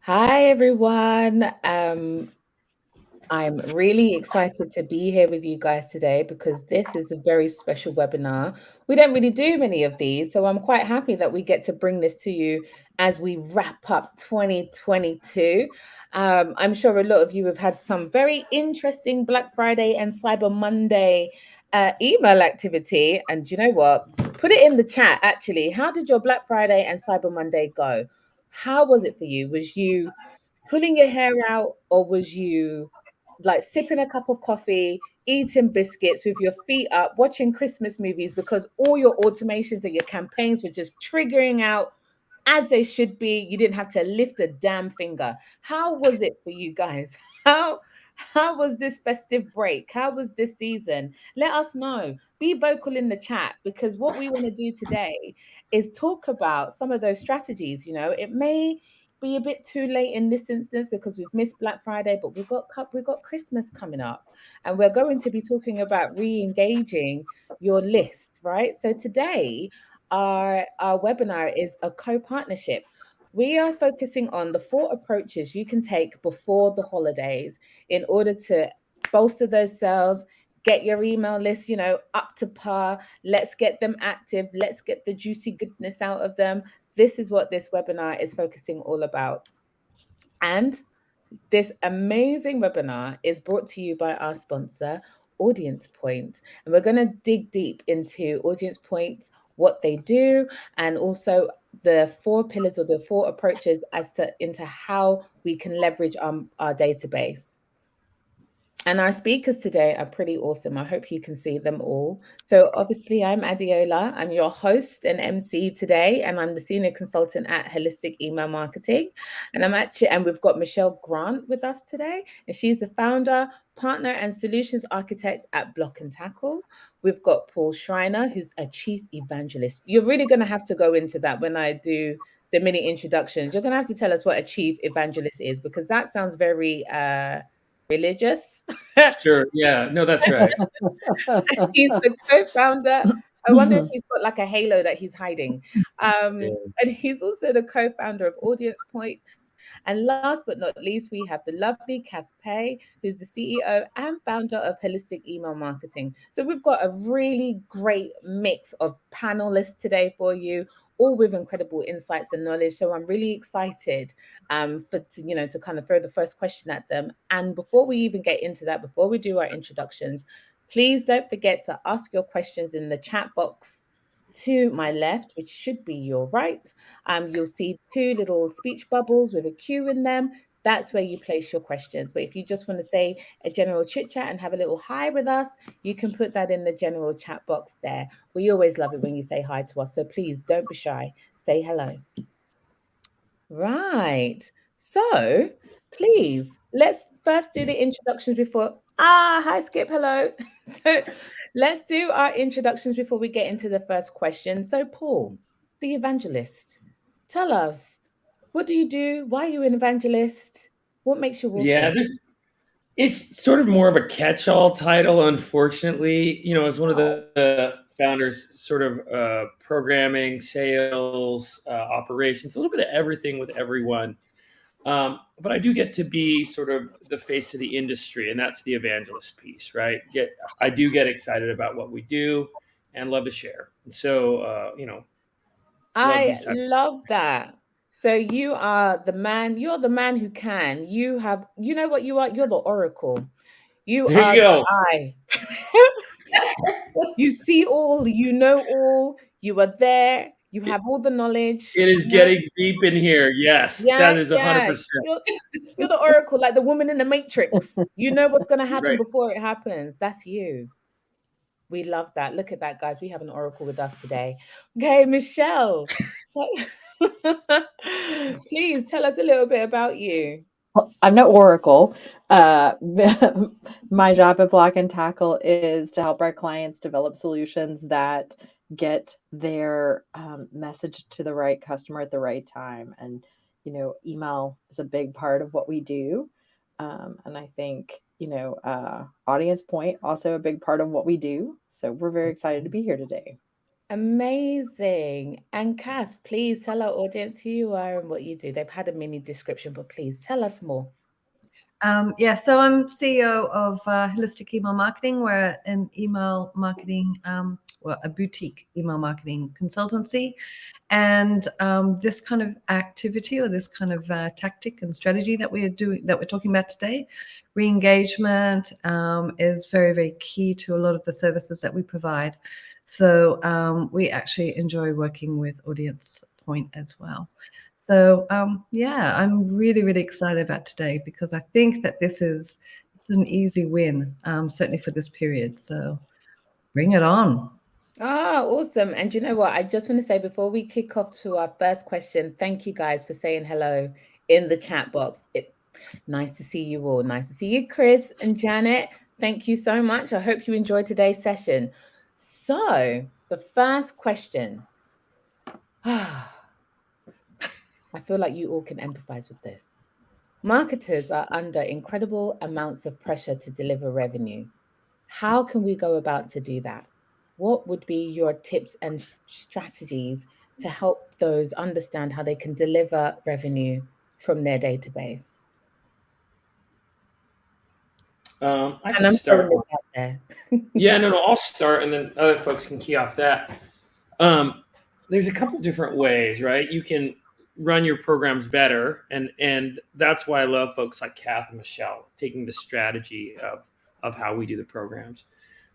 Hi, everyone. I'm really excited to be here with you guys today because this is a very special webinar. We don't really do many of these, so I'm quite happy that we get to bring this to you as we wrap up 2022. I'm sure a lot of you have had some very interesting Black Friday and Cyber Monday email activity. And you know what? Put it in the chat actually. How did your Black Friday and Cyber Monday go? How was it for you? Was you pulling your hair out, or was you like sipping a cup of coffee, eating biscuits with your feet up, watching Christmas movies because all your automations and your campaigns were just triggering out as they should be? You didn't have to lift a damn finger. How was it for you guys? How was this festive break? How was this season? Let us know. Be vocal in the chat because what we want to do today is talk about some of those strategies. It may be a bit too late in this instance because we've missed Black Friday, but we've got Christmas coming up, and we're going to be talking about re-engaging your list, right? So today, our webinar is a co-partnership. We are focusing on the four approaches you can take before the holidays in order to bolster those sales, get your email list, up to par. Let's get them active. Let's get the juicy goodness out of them. This is what this webinar is focusing all about. And this amazing webinar is brought to you by our sponsor, Audience Point. And we're going to dig deep into Audience Point, what they do, and also the four pillars or the four approaches as to into how we can leverage our database. And our speakers today are pretty awesome. I hope you can see them all. So, obviously, I'm Adiola. I'm your host and MC today, and I'm the senior consultant at Holistic Email Marketing. And we've got Michelle Grant with us today, and she's the founder, partner, and solutions architect at Block and Tackle. We've got Paul Schreiner, who's a chief evangelist. You're really going to have to go into that when I do the mini introductions. You're going to have to tell us what a chief evangelist is because that sounds very religious. Sure. Yeah. No, that's right. He's the co-founder. I wonder if he's got like a halo that he's hiding. Yeah. And he's also the co-founder of Audience Point. And last but not least, we have the lovely Kath Pay, who's the CEO and founder of Holistic Email Marketing. So we've got a really great mix of panelists today for you, all with incredible insights and knowledge. So I'm really excited to kind of throw the first question at them. And before we even get into that, before we do our introductions, please don't forget to ask your questions in the chat box to my left, which should be your right. You'll see two little speech bubbles with a Q in them. That's where you place your questions. But if you just want to say a general chit chat and have a little hi with us, you can put that in the general chat box there. We always love it when you say hi to us. So please don't be shy. Say hello. Right. So please, let's first do the introductions before. Hi, Skip. Hello. So let's do our introductions before we get into the first question. So, Paul, the evangelist, tell us, what do you do? Why are you an evangelist? What makes you Yeah. awesome? It's sort of more of a catch-all title, unfortunately. As one of Oh, the founders, sort of programming, sales, operations, a little bit of everything with everyone. But I do get to be sort of the face to the industry, and that's the evangelist piece, right? I do get excited about what we do and love to share. And so, love I these types. love that. So you're the man who can. You know what you are? You're the oracle. You There are you the go. eye. You see all, you know all, you are there, you have all the knowledge, It is getting deep in here. Yes, Yeah, that is yeah. 100%. You're the oracle, like the woman in the Matrix. You know what's gonna happen Right. before it happens. That's you. We love that. Look at that, guys. We have an oracle with us today. Okay, Michelle. So please tell us a little bit about you. I'm no oracle. Uh, my job at Block and Tackle is to help our clients develop solutions that get their message to the right customer at the right time. And, email is a big part of what we do. And I think, Audience Point also a big part of what we do. So we're very excited to Awesome. be here today. Amazing. And Kath, please tell our audience who you are and what you do. They've had a mini description, but please tell us more. Yeah, so I'm CEO of Holistic Email Marketing. We're an email marketing, well, a boutique email marketing consultancy. And this kind of activity or this kind of tactic and strategy that we're talking about today, re-engagement, is very, very key to a lot of the services that we provide. So we actually enjoy working with Audience Point as well. So yeah, I'm really, really excited about today because I think that this is an easy win, certainly for this period. So bring it on. Ah, awesome. And you know what? I just want to say before we kick off to our first question, thank you guys for saying hello in the chat box. Nice to see you all. Nice to see you, Chris and Janet. Thank you so much. I hope you enjoyed today's session. So, the first question. I feel like you all can empathize with this. Marketers are under incredible amounts of pressure to deliver revenue. How can we go about to do that? What would be your tips and strategies to help those understand how they can deliver revenue from their database? I And can I'm throwing start. this out there. Yeah, no, I'll start, and then other folks can key off that. There's a couple different ways, right? You can run your programs better, and that's why I love folks like Kath and Michelle taking the strategy of how we do the programs.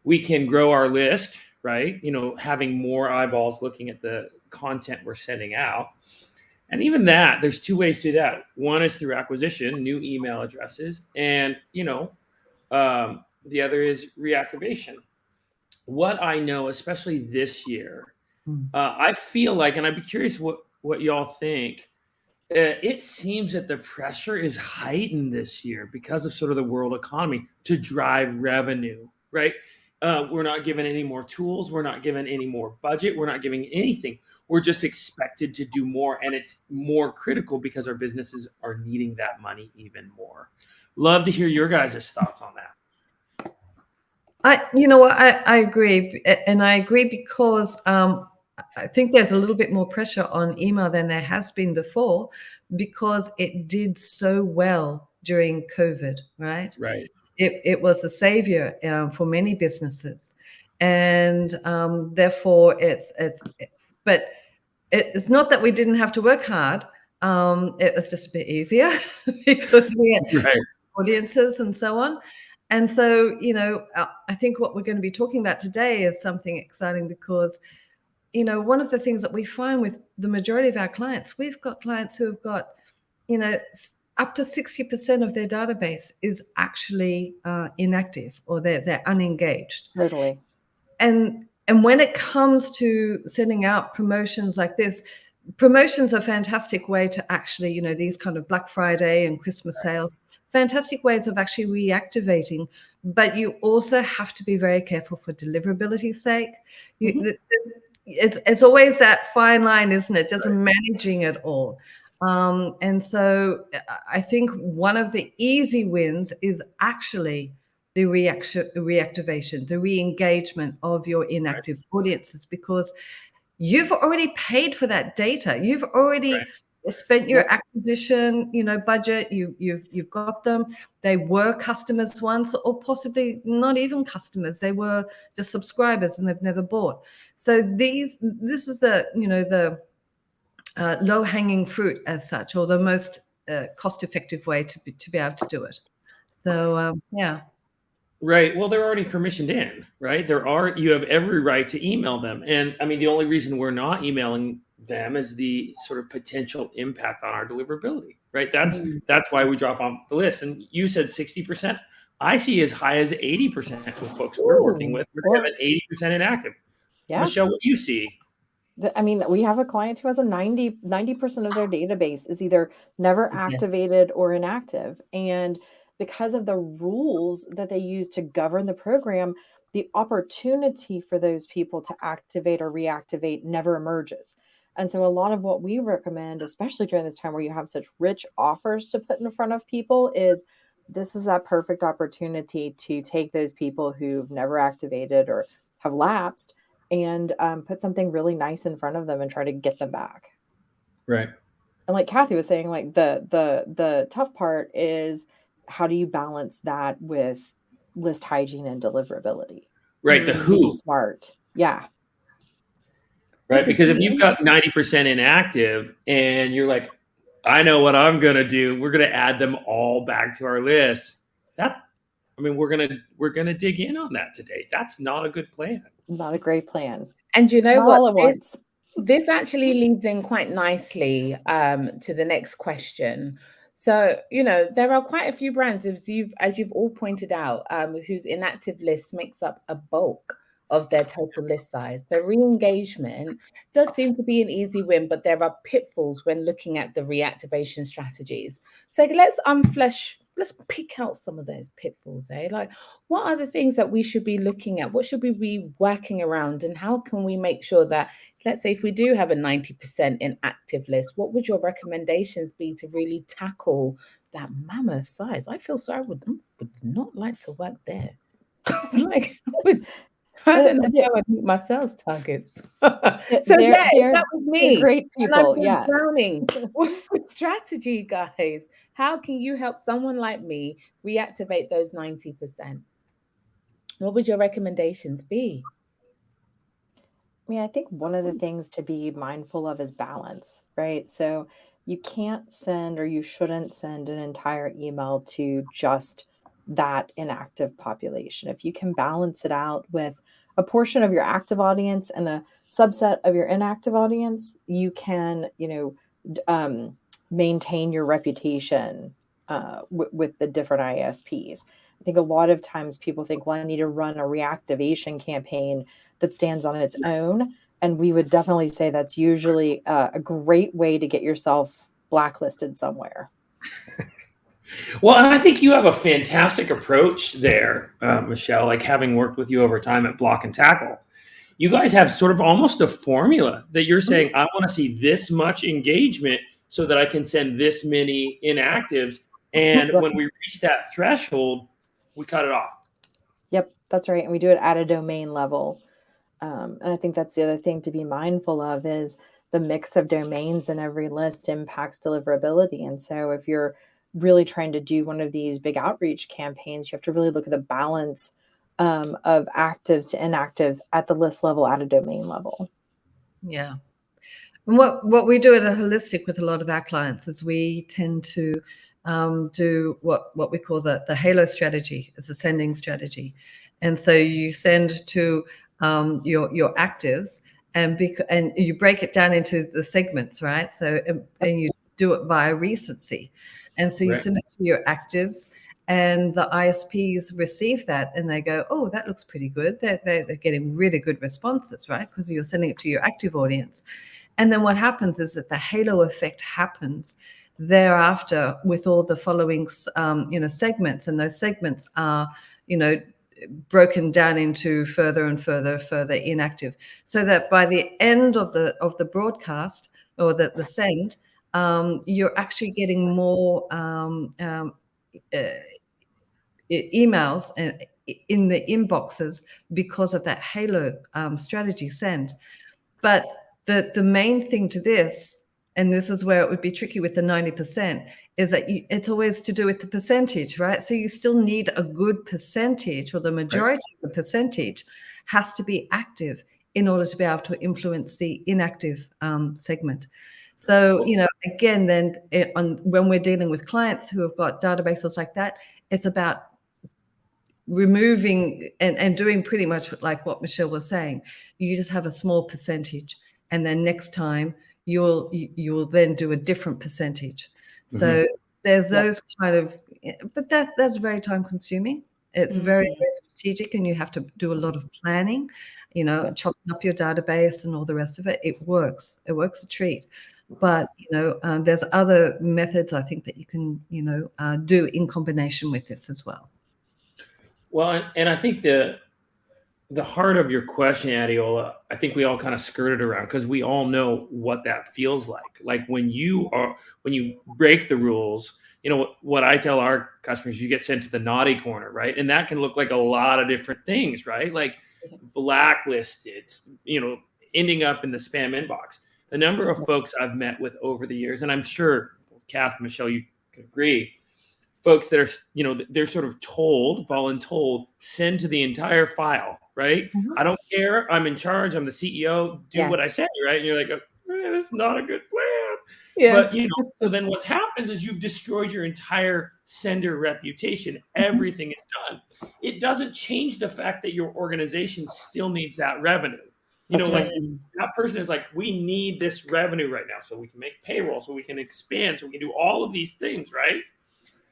We can grow our list, right? Having more eyeballs looking at the content we're sending out. And even that, there's two ways to do that. One is through acquisition, new email addresses, and the other is reactivation. What I know, especially this year, I feel like, and I'd be curious what y'all think. It seems that the pressure is heightened this year because of sort of the world economy to drive revenue, right? We're not given any more tools. We're not given any more budget. We're not giving anything. We're just expected to do more. And it's more critical because our businesses are needing that money even more. Love to hear your guys' thoughts on that. You know what, I agree. And I agree because I think there's a little bit more pressure on email than there has been before because it did so well during COVID, right? Right. It was the savior for many businesses. And therefore but it's not that we didn't have to work hard. It was just a bit easier because we had Right. audiences and so on. And so, I think what we're going to be talking about today is something exciting because, one of the things that we find with the majority of our clients, we've got clients who have got, up to 60% of their database is actually inactive or they're unengaged. Totally. And when it comes to sending out promotions like this, promotions are a fantastic way to actually, these kind of Black Friday and Christmas sales, fantastic ways of actually reactivating. But you also have to be very careful for deliverability's sake. It's always that fine line, isn't it? Just managing it all. And so I think one of the easy wins is actually the reactivation, the re-engagement of your inactive audiences, because you've already paid for that data. You've already spent your acquisition, budget. You've got them. They were customers once, or possibly not even customers. They were just subscribers and they've never bought. So this is the low-hanging fruit as such, or the most cost-effective way to be able to do it. So yeah. Right. Well, they're already permissioned in, right? You have every right to email them. And I mean, the only reason we're not emailing them is the sort of potential impact on our deliverability, right? That's why we drop off the list. And you said 60%. I see as high as 80% with folks we're working with. We're having 80% inactive. Yeah. Michelle, what do you see? I mean, we have a client who has a 90% of their database is either never activated or inactive. And because of the rules that they use to govern the program, the opportunity for those people to activate or reactivate never emerges. And so a lot of what we recommend, especially during this time where you have such rich offers to put in front of people, is this is that perfect opportunity to take those people who've never activated or have lapsed and put something really nice in front of them and try to get them back. Right. And like Kathy was saying, like the tough part is how do you balance that with list hygiene and deliverability? Right. The You need to be who. smart. Yeah. Right. This is Because if really you've got 90% inactive and you're like, I know what I'm going to do, we're going to add them all back to our list. We're going to dig in on that today. That's not a good plan. Not a great plan. And you know Not what? all at once. This actually leads in quite nicely to the next question. So, there are quite a few brands, as you've all pointed out, whose inactive list makes up a bulk of their total list size. So re-engagement does seem to be an easy win, but there are pitfalls when looking at the reactivation strategies. So let's pick out some of those pitfalls, eh? Like, what are the things that we should be looking at? What should we be working around? And how can we make sure that, let's say, if we do have a 90% inactive list, what would your recommendations be to really tackle that mammoth size? I feel so I would not like to work there. Like, I don't know how I'd meet my sales targets. So They're yeah, they're that was they're me. great And I'm people. just Yeah. drowning. What's the strategy, guys? How can you help someone like me reactivate those 90%? What would your recommendations be? I mean, I think one of the things to be mindful of is balance, right? So you can't send or you shouldn't send an entire email to just that inactive population. If you can balance it out with a portion of your active audience and a subset of your inactive audience, you can, maintain your reputation with the different ISPs. I think a lot of times people think, well, I need to run a reactivation campaign that stands on its own. And we would definitely say that's usually a great way to get yourself blacklisted somewhere. Well, and I think you have a fantastic approach there, Michelle, like having worked with you over time at Block and Tackle. You guys have sort of almost a formula that you're saying, I want to see this much engagement so that I can send this many inactives. And when we reach that threshold, we cut it off. Yep, that's right. And we do it at a domain level. And I think that's the other thing to be mindful of is the mix of domains in every list impacts deliverability. And so if you're really trying to do one of these big outreach campaigns, you have to really look at the balance of actives to inactives at the list level, at a domain level. Yeah. And what we do at a holistic with a lot of our clients is we tend to do what we call the halo strategy, as a sending strategy. And so you send to your actives, and you break it down into the segments, right? So and you do it via recency, and so you send it to your actives, and the ISPs receive that, and they go, "Oh, that looks pretty good." They're getting really good responses, right? Because you're sending it to your active audience. And then what happens is that the halo effect happens thereafter with all the following, segments, and those segments are, broken down into further and further inactive, so that by the end of the broadcast or the send, you're actually getting more emails and in the inboxes because of that halo strategy send. But the main thing to this, and this is where it would be tricky with the 90%, is that it's always to do with the percentage, right? So you still need a good percentage, or the majority of the percentage has to be active in order to be able to influence the inactive segment. So, again, then when we're dealing with clients who have got databases like that, it's about removing and doing pretty much like what Michelle was saying. You just have a small percentage, and then next time you'll then do a different percentage. So there's those kind of, but that's very time consuming. It's very, very strategic, and you have to do a lot of planning, chopping up your database and all the rest of it. It works a treat. But there's other methods I think that you can do in combination with this as well. Well, and I think the heart of your question, Adiola, I think we all kind of skirted around, because we all know what that feels like. Like when you break the rules, what I tell our customers, you get sent to the naughty corner, right? And that can look like a lot of different things, right? Like blacklisted, ending up in the spam inbox. The number of folks I've met with over the years, and I'm sure Kath, Michelle, you could agree, folks that are, they're sort of voluntold, send to the entire file, right? I don't care. I'm in charge. I'm the CEO. Do what I say, right? And you're like, that's not a good plan. Yeah. But, so then what happens is you've destroyed your entire sender reputation. Everything is done. It doesn't change the fact that your organization still needs that revenue. Like that person is like, we need this revenue right now so we can make payroll, so we can expand, so we can do all of these things, right?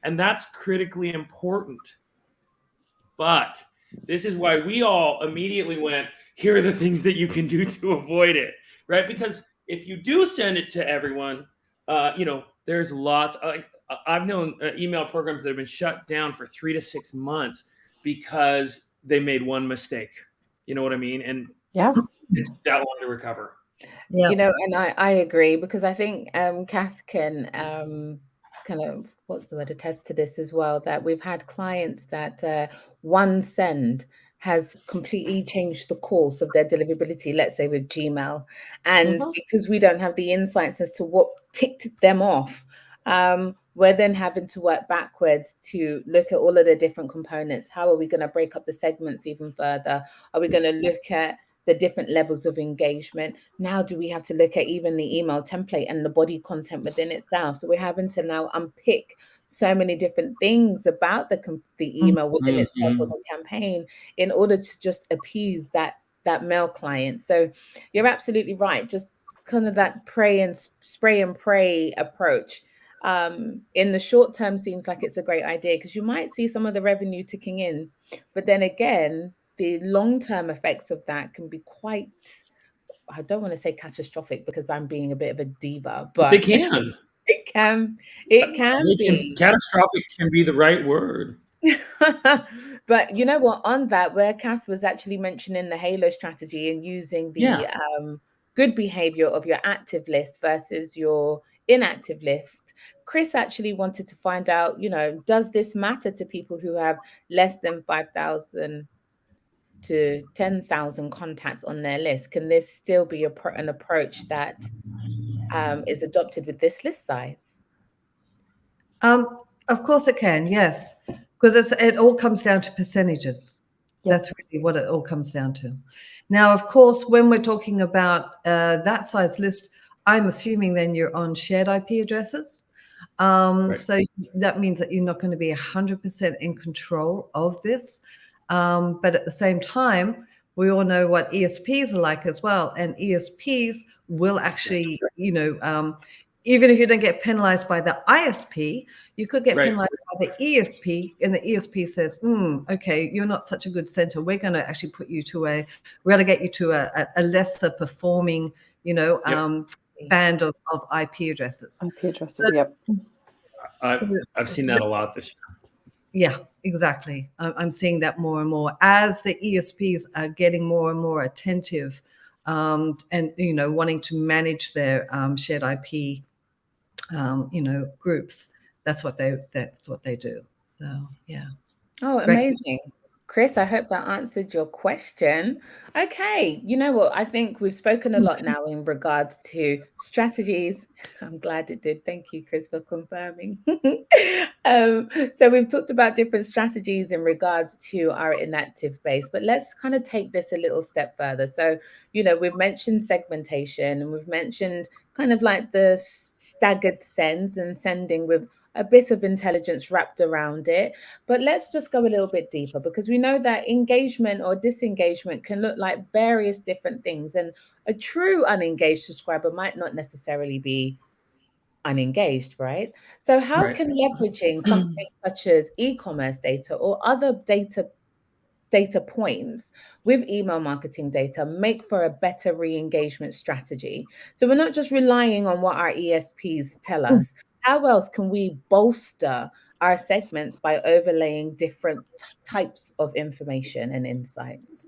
And that's critically important. But this is why we all immediately went, here are the things that you can do to avoid it, right? Because if you do send it to everyone, there's lots. I've known email programs that have been shut down for 3 to 6 months because they made one mistake. You know what I mean? And it's that long to recover. Yeah. And I agree, because I think Kath can kind of, what's the word, attest to this as well, that we've had clients that one send has completely changed the course of their deliverability, let's say with Gmail. And because we don't have the insights as to what ticked them off, we're then having to work backwards to look at all of the different components. How are we going to break up the segments even further? Are we going to look at the different levels of engagement? Now, do we have to look at even the email template and the body content within itself? So we're having to now unpick so many different things about the email within itself, or the campaign, in order to just appease that mail client. So you're absolutely right. Just kind of that spray and pray approach. In the short term seems like it's a great idea, because you might see some of the revenue ticking in, but then again, the long-term effects of that can be quite, I don't want to say catastrophic because I'm being a bit of a diva, but they can. it can be. Catastrophic can be the right word. But you know what, on that, where Kath was actually mentioning the halo strategy and using the good behavior of your active list versus your inactive list, Chris actually wanted to find out, does this matter to people who have less than 5,000 to 10,000 contacts on their list? Can this still be an approach that is adopted with this list size? Of course it can, yes, because it all comes down to percentages. That's really what it all comes down to. Now, of course, when we're talking about that size list, I'm assuming then you're on shared IP addresses. So that means that you're not going to be 100% in control of this. But at the same time, we all know what ESPs are like as well. And ESPs will actually, even if you don't get penalized by the ISP, you could get penalized by the ESP, and the ESP says, okay, you're not such a good center. We're going to actually relegate you to a lesser performing, band of IP addresses. IP addresses, I've seen that a lot this year. Yeah, exactly. I'm seeing that more and more as the ESPs are getting more and more attentive, and wanting to manage their shared IP, groups. That's what they do. So yeah. Oh, amazing. Chris, I hope that answered your question. Okay, you know what? I think we've spoken a lot now in regards to strategies. I'm glad it did. Thank you, Chris, for confirming. So we've talked about different strategies in regards to our inactive base, but let's kind of take this a little step further. So, we've mentioned segmentation, and we've mentioned kind of like the staggered sends and sending with a bit of intelligence wrapped around it. But let's just go a little bit deeper, because we know that engagement or disengagement can look like various different things. And a true unengaged subscriber might not necessarily be unengaged, right? So how can leveraging something such as e-commerce data or other data points with email marketing data make for a better re-engagement strategy? So we're not just relying on what our ESPs tell us. How else can we bolster our segments by overlaying different types of information and insights?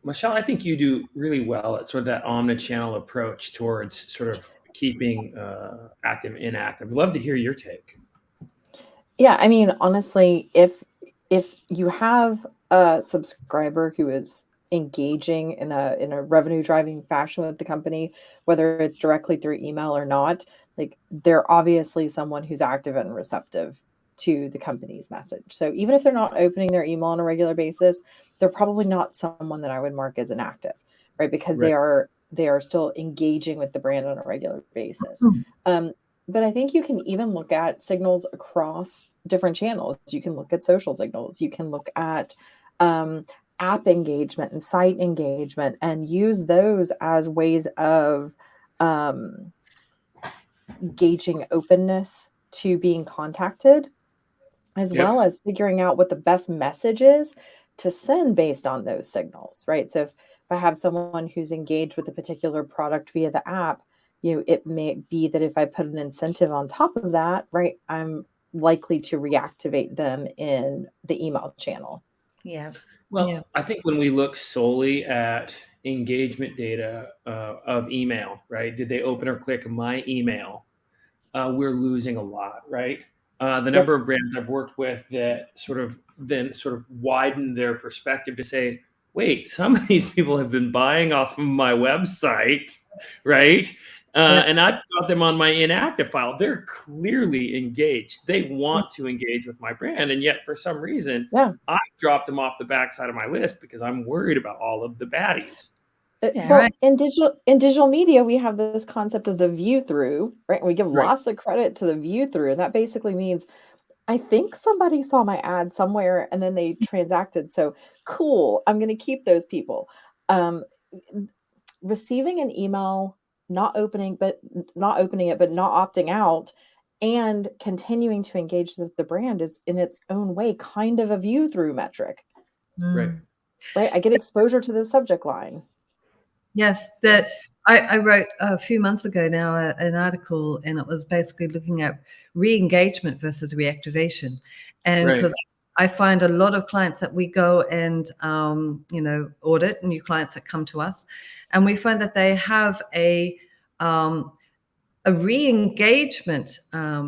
Michelle, I think you do really well at sort of that omnichannel approach towards sort of keeping active, inactive. I'd love to hear your take. Yeah, I mean, honestly, if you have a subscriber who is engaging in a revenue driving fashion with the company, whether it's directly through email or not, like they're obviously someone who's active and receptive to the company's message. So even if they're not opening their email on a regular basis, they're probably not someone that I would mark as inactive, right? Because Right. they are still engaging with the brand on a regular basis. But I think you can even look at signals across different channels. You can look at social signals. You can look at app engagement and site engagement and use those as ways of um, gauging openness to being contacted, as Yep. well as figuring out what the best message is to send based on those signals, right? So if I have someone who's engaged with a particular product via the app, it may be that if I put an incentive on top of that, right, I'm likely to reactivate them in the email channel. Yeah. Well, Yeah. I think when we look solely at engagement data of email, right? Did they open or click my email? We're losing a lot, right? The Yep. number of brands I've worked with that sort of widen their perspective to say, wait, some of these people have been buying off of my website, right? Yeah. And I've got them on my inactive file. They're clearly engaged. They want to engage with my brand. And yet, for some reason, Yeah. I dropped them off the backside of my list because I'm worried about all of the baddies. Yeah. Well, Right. in digital media, we have this concept of the view through, right? We give Right. lots of credit to the view through, and that basically means I think somebody saw my ad somewhere and then they transacted. So cool, I'm going to keep those people. Um, Receiving an email, not opening it, but not opting out, and continuing to engage with the brand is in its own way kind of a view through metric, Right. right? I get exposure to the subject line. Yes, I wrote a few months ago now an article, and it was basically looking at re-engagement versus reactivation, and Right. because I find a lot of clients that we go and audit new clients that come to us, and we find that they have um, a re-engagement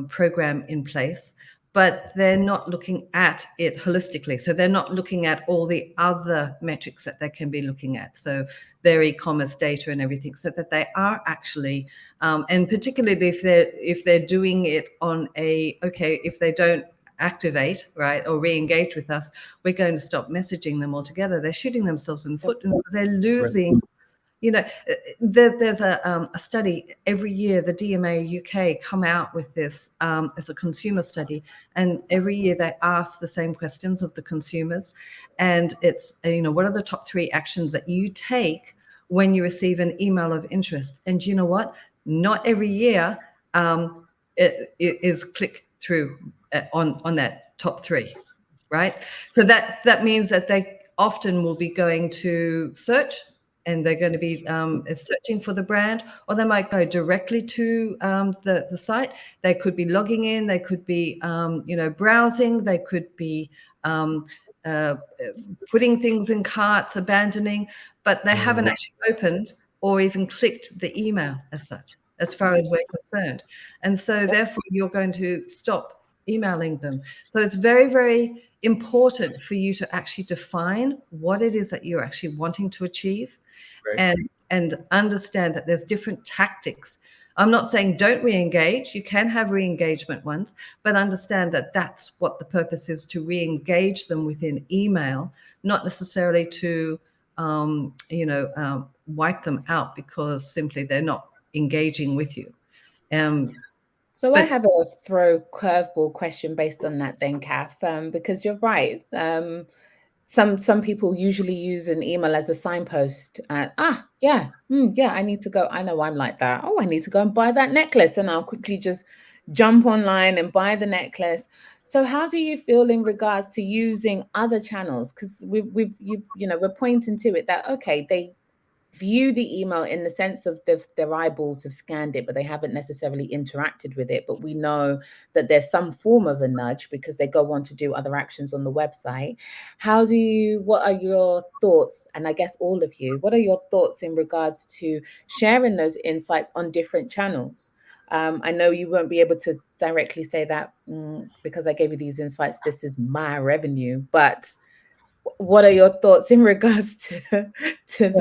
program in place, but they're not looking at it holistically. So they're not looking at all the other metrics that they can be looking at. So their e-commerce data and everything, so that they are actually, and particularly if they're doing it on if they don't activate, right, or re-engage with us, we're going to stop messaging them altogether. They're shooting themselves in the foot because they're losing. There's a study every year. The DMA UK come out with this as a consumer study, and every year they ask the same questions of the consumers, and it's what are the top 3 actions that you take when you receive an email of interest? And you know what? Not every year it is click through on that top 3, right? So that means that they often will be going to search, and they're going to be searching for the brand, or they might go directly to the site. They could be logging in, they could be browsing, they could be uh, putting things in carts, abandoning, but they haven't actually opened or even clicked the email as such, as far as we're concerned. And so therefore you're going to stop emailing them. So it's very, very important for you to actually define what it is that you're actually wanting to achieve, Right. and understand that there's different tactics. I'm not saying don't re-engage. You can have re-engagement ones, but understand that that's what the purpose is, to re-engage them within email, not necessarily to wipe them out because simply they're not engaging with you. So I But have a throw curveball question based on that then, Kath, because you're right. Some people usually use an email as a signpost. Yeah, yeah, I need to go. I know I'm like that. Oh, I need to go and buy that necklace, and I'll quickly just jump online and buy the necklace. So, how do you feel in regards to using other channels? Because we're pointing to it that okay, they view the email in the sense of their eyeballs have scanned it, but they haven't necessarily interacted with it. But we know that there's some form of a nudge because they go on to do other actions on the website. What are your thoughts? And I guess all of you, what are your thoughts in regards to sharing those insights on different channels? I know you won't be able to directly say that because I gave you these insights, this is my revenue, but What are your thoughts in regards to that, It's an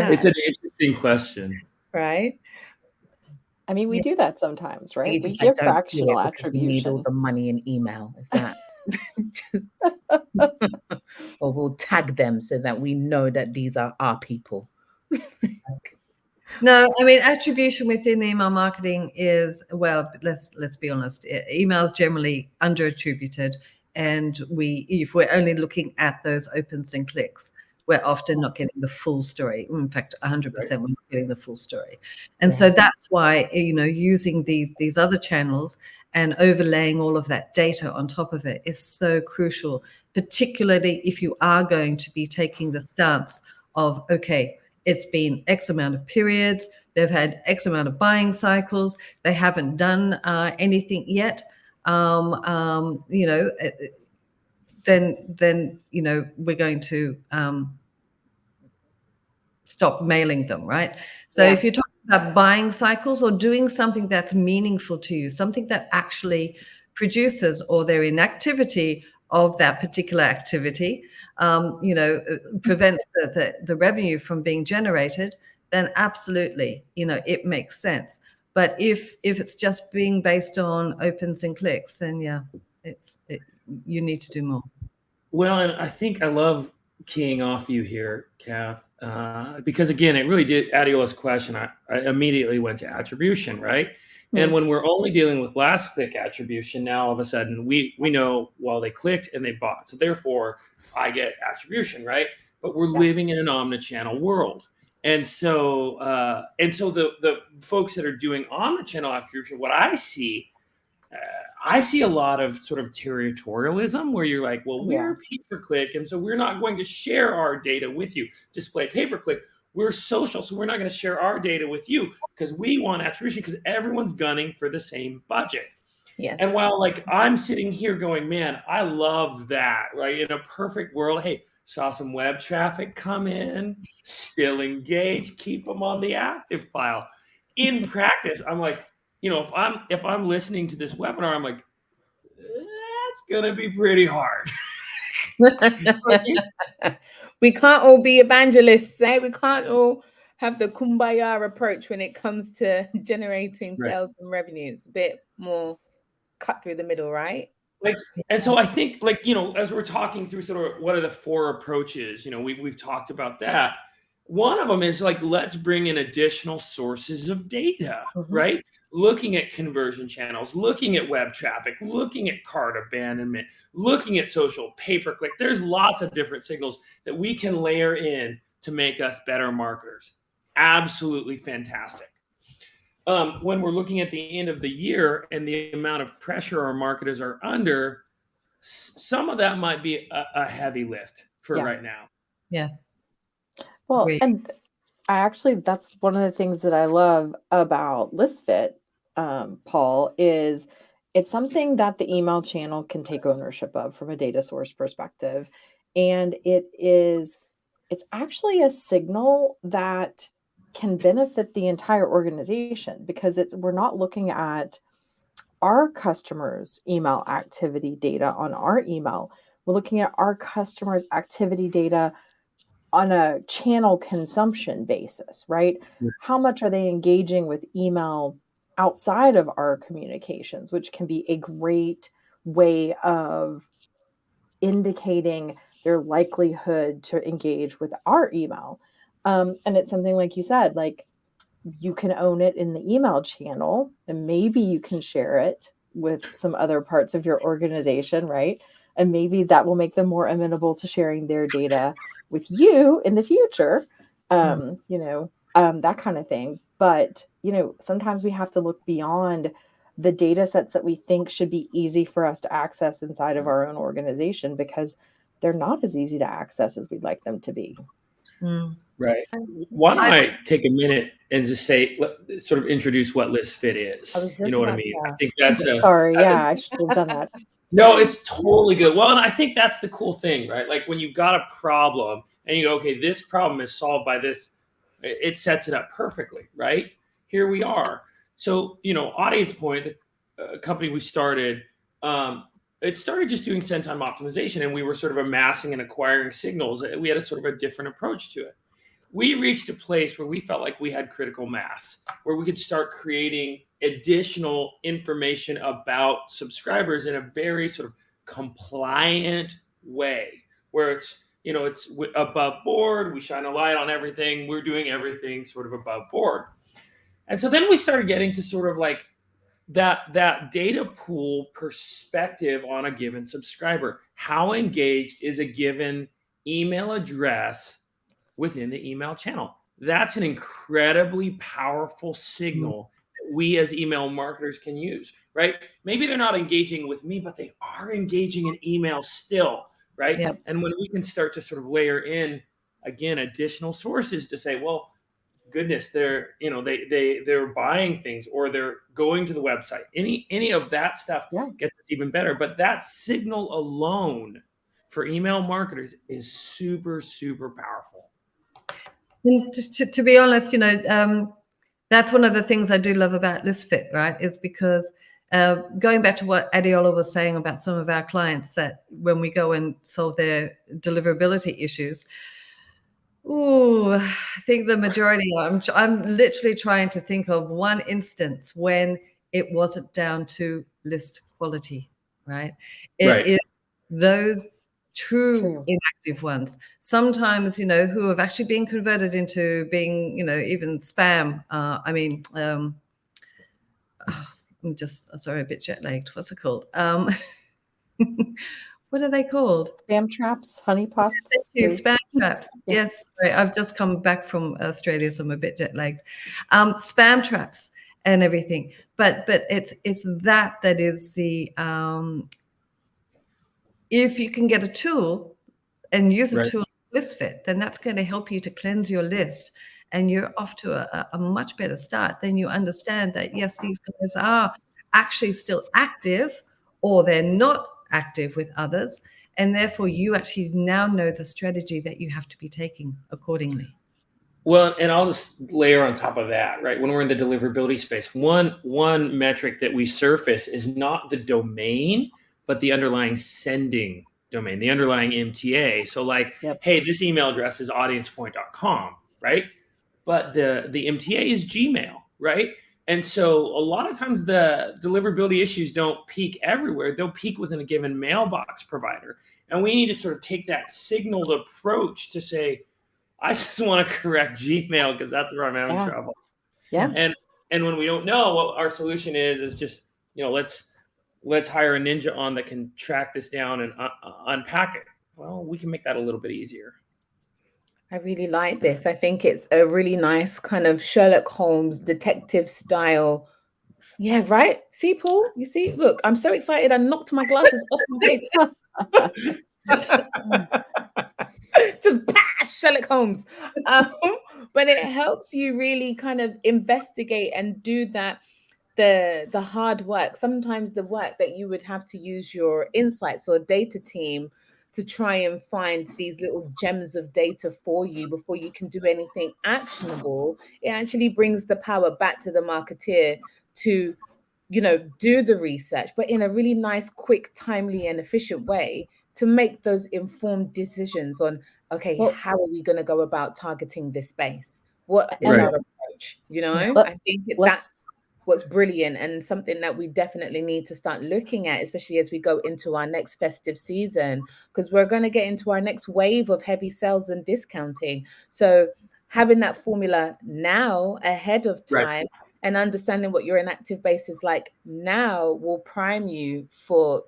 interesting question. right? I mean, we Yeah. do that sometimes, right? You're We just like, give don't do fractional it because we need all attribution. the money in email. Is that? Just- or we'll tag them so that we know that these are our people. No, I mean attribution within email marketing is, well, let's be honest. Email is generally under attributed, and if we're only looking at those opens and clicks, we're often not getting the full story. In fact, 100% Right. we're not getting the full story. And so Yeah. that's why, using these other channels and overlaying all of that data on top of it is so crucial, particularly if you are going to be taking the stance of, okay, it's been X amount of periods. They've had X amount of buying cycles. They haven't done anything yet. Then we're going to stop mailing them, right? So Yeah. if you're talking about buying cycles or doing something that's meaningful to you, something that actually produces, or their inactivity of that particular activity, prevents the revenue from being generated, then absolutely, it makes sense. But if it's just being based on opens and clicks, then yeah, you need to do more. Well, and I think I love keying off you here, Kath, because again, it really did Adiola's question. I immediately went to attribution, right? And Hmm. when we're only dealing with last click attribution, now all of a sudden we know, well, they clicked and they bought, so therefore I get attribution, right? But we're Yeah. living in an omnichannel world, and so the folks that are doing omnichannel attribution, what I see a lot of sort of territorialism where you're like, well, Yeah. we're pay per click, and so we're not going to share our data with you. Display pay per click. We're social, so we're not going to share our data with you because we want attribution because everyone's gunning for the same budget. And Yes. while like I'm sitting here going, man, I love that. Right. In a perfect world, hey, saw some web traffic come in, still engaged, keep them on the active file. In practice, I'm like, if I'm listening to this webinar, I'm like, that's gonna be pretty hard. We can't all be evangelists, eh? We can't all have the kumbaya approach when it comes to generating Right. sales and revenues. A bit more cut through the middle, right? Like, and so I think, like, as we're talking through sort of what are the four approaches, we've talked about that. One of them is like, let's bring in additional sources of data, Mhm. right? Looking at conversion channels, looking at web traffic, looking at cart abandonment, looking at social pay per click. There's lots of different signals that we can layer in to make us better marketers. Absolutely fantastic. When we're looking at the end of the year and the amount of pressure our marketers are under, some of that might be a heavy lift for Yeah. right now. Yeah. Well, Agree. and that's one of the things that I love about ListFit, Paul, is it's something that the email channel can take ownership of from a data source perspective. And it's actually a signal that can benefit the entire organization because we're not looking at our customers' email activity data on our email. We're looking at our customers' activity data on a channel consumption basis, right? Yeah. How much are they engaging with email outside of our communications, which can be a great way of indicating their likelihood to engage with our email. And it's something like you said, like you can own it in the email channel and maybe you can share it with some other parts of your organization, right? And maybe that will make them more amenable to sharing their data with you in the future, that kind of thing. But, sometimes we have to look beyond the data sets that we think should be easy for us to access inside of our own organization because they're not as easy to access as we'd like them to be. Mm. Right. Why don't I, I take a minute and just say, sort of introduce what ListFit I is? was You just know what I about mean? I to think that's Sorry, that's a yeah, I should have done that. no, it's totally good. Well, and I think that's the cool thing, right? Like when you've got a problem and you go, okay, this problem is solved by this, it sets it up perfectly, right? Here we are. So, Audience Point, the company we started, it started just doing send time optimization, and we were sort of amassing and acquiring signals. We had a sort of a different approach to it. We reached a place where we felt like we had critical mass, where we could start creating additional information about subscribers in a very sort of compliant way, where it's above board. We shine a light on everything. We're doing everything sort of above board. And so then we started getting to sort of like that data pool perspective on a given subscriber. How engaged is a given email address within the email channel? That's an incredibly powerful signal that we as email marketers can use, right? Maybe they're not engaging with me, but they are engaging in email still, right? Yep. And when we can start to sort of layer in, again, additional sources to say, well, goodness, they're buying things, or they're going to the website. Any of that stuff gets us even better. But that signal alone for email marketers is super, super powerful. And to be honest, that's one of the things I do love about ListFit, right? Is because going back to what Adiola was saying about some of our clients, that when we go and solve their deliverability issues, I think the majority, I'm literally trying to think of one instance when it wasn't down to list quality, right? It is those true inactive ones. Sometimes, who have actually been converted into being, even spam. I'm just, sorry, a bit jet lagged. What's it called? What are they called? Spam traps, honeypots. Thank you, spam traps. Yes, sorry, I've just come back from Australia, so I'm a bit jet lagged. Spam traps and everything, but it's that is the if you can get a tool and use a tool like ListFit, then that's going to help you to cleanse your list, and you're off to a much better start. Then you understand that yes, these guys are actually still active, or they're not active with others, and therefore you actually now know the strategy that you have to be taking accordingly. Well, and I'll just layer on top of that, right? When we're in the deliverability space, one metric that we surface is not the domain, but the underlying sending domain, the underlying MTA. So like, hey, this email address is audiencepoint.com, right? But the MTA is Gmail, right? And so a lot of times the deliverability issues don't peak everywhere. They'll peak within a given mailbox provider. And we need to sort of take that signaled approach to say, I just want to correct Gmail because that's where I'm having trouble. Yeah. And when we don't know, what our solution is just, let's hire a ninja on that can track this down and unpack it. Well, we can make that a little bit easier. I really like this. I think it's a really nice kind of Sherlock Holmes detective style. Yeah, right? See, Paul? You see? Look, I'm so excited. I knocked my glasses off my face. Just Sherlock Holmes. But it helps you really kind of investigate and do that, the hard work. Sometimes the work that you would have to use your insights or data team to try and find these little gems of data for you before you can do anything actionable. It actually brings the power back to the marketeer to, do the research, but in a really nice, quick, timely, and efficient way to make those informed decisions on, okay, how are we going to go about targeting this space? What is our approach? I think that's what's brilliant, and something that we definitely need to start looking at, especially as we go into our next festive season, because we're going to get into our next wave of heavy sales and discounting. So having that formula now ahead of time and understanding what your inactive base is like now will prime you for,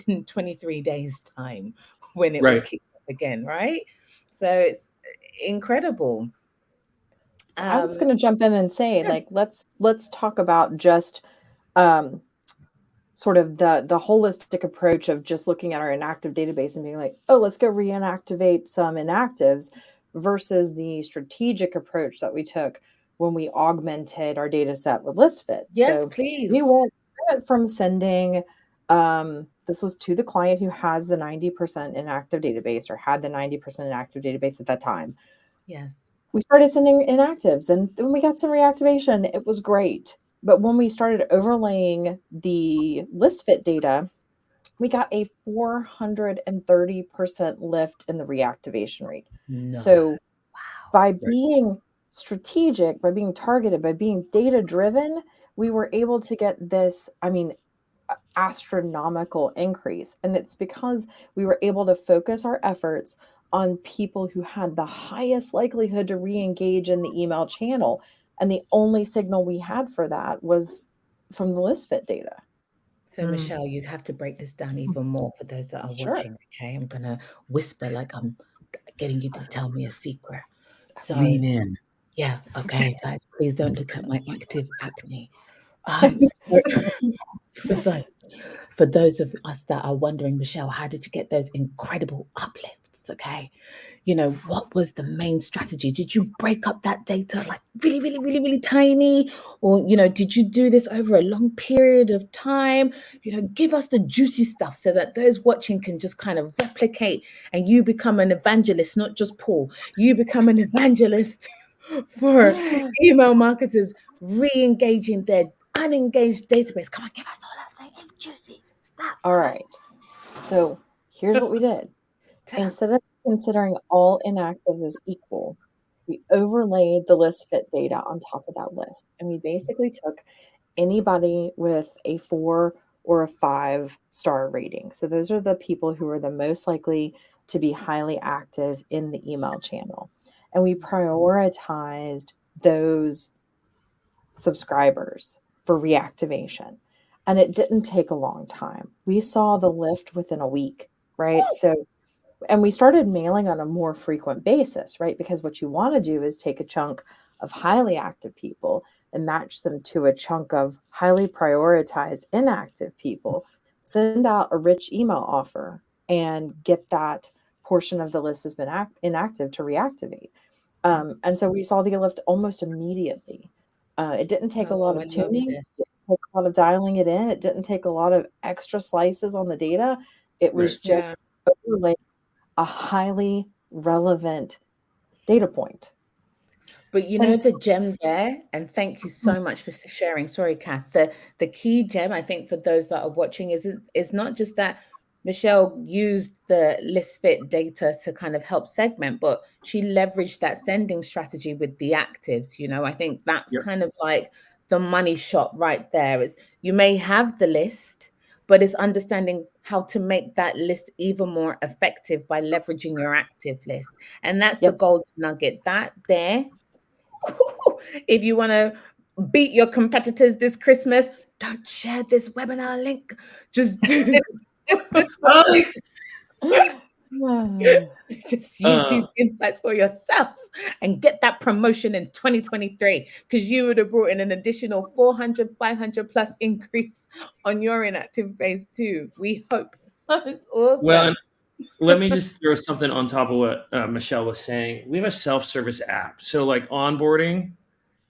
in 23 days time when it will kick up again, right? So it's incredible. I was going to jump in and say, let's talk about just sort of the holistic approach of just looking at our inactive database and being like, oh, let's go reactivate some inactives, versus the strategic approach that we took when we augmented our data set with ListFit. Yes, please. We went from sending, this was to the client who has the 90% inactive database, or had the 90% inactive database at that time. Yes. We started sending inactives, and then we got some reactivation. It was great. But when we started overlaying the ListFit data we got a 430% lift in the reactivation rate. No. So Wow. by being strategic, by being targeted, by being data driven, we were able to get this, astronomical increase. And it's because we were able to focus our efforts on people who had the highest likelihood to re-engage in the email channel. And the only signal we had for that was from the list fit data. So, Michelle, you'd have to break this down even more for those that are Sure. watching. Okay, I'm gonna whisper like I'm getting you to tell me a secret. So, Lean in. yeah, okay, guys, please don't look at my active acne. So for those of us that are wondering, Michelle, how did you get those incredible uplifts? Okay, what was the main strategy? Did you break up that data like really, really, really, really tiny? Or, did you do this over a long period of time? Give us the juicy stuff so that those watching can just kind of replicate and you become an evangelist, not just Paul. You become an evangelist for email marketers re-engaging their unengaged database. Come on, give us all of the juicy stuff. All right. So here's what we did. Instead of considering all inactives as equal, we overlaid the list fit data on top of that list. And we basically took anybody with a 4 or a 5-star rating. So those are the people who are the most likely to be highly active in the email channel. And we prioritized those subscribers for reactivation. And it didn't take a long time. We saw the lift within a week, right? And we started mailing on a more frequent basis, right? Because what you want to do is take a chunk of highly active people and match them to a chunk of highly prioritized inactive people, send out a rich email offer, and get that portion of the list has been inactive to reactivate. And so we saw the lift almost immediately. It didn't take a lot Oh, I of love tuning. this. It didn't take a lot of dialing it in. It didn't take a lot of extra slices on the data. It was just Yeah. overlaid a highly relevant data point. But the gem there, and thank you so much for sharing. Sorry, Kath. The key gem, I think, for those that are watching is not just that Michelle used the list fit data to kind of help segment, but she leveraged that sending strategy with the actives. I think that's Yep. kind of like the money shot right there. Is you may have the list, but it's understanding how to make that list even more effective by leveraging your active list. And that's the Yep. golden nugget. That there, if you want to beat your competitors this Christmas, don't share this webinar link. Just do just use these insights for yourself and get that promotion in 2023, because you would have brought in an additional 400, 500 plus increase on your inactive base too. We hope. It's awesome. Well, and let me just throw something on top of what Michelle was saying. We have a self-service app. So like onboarding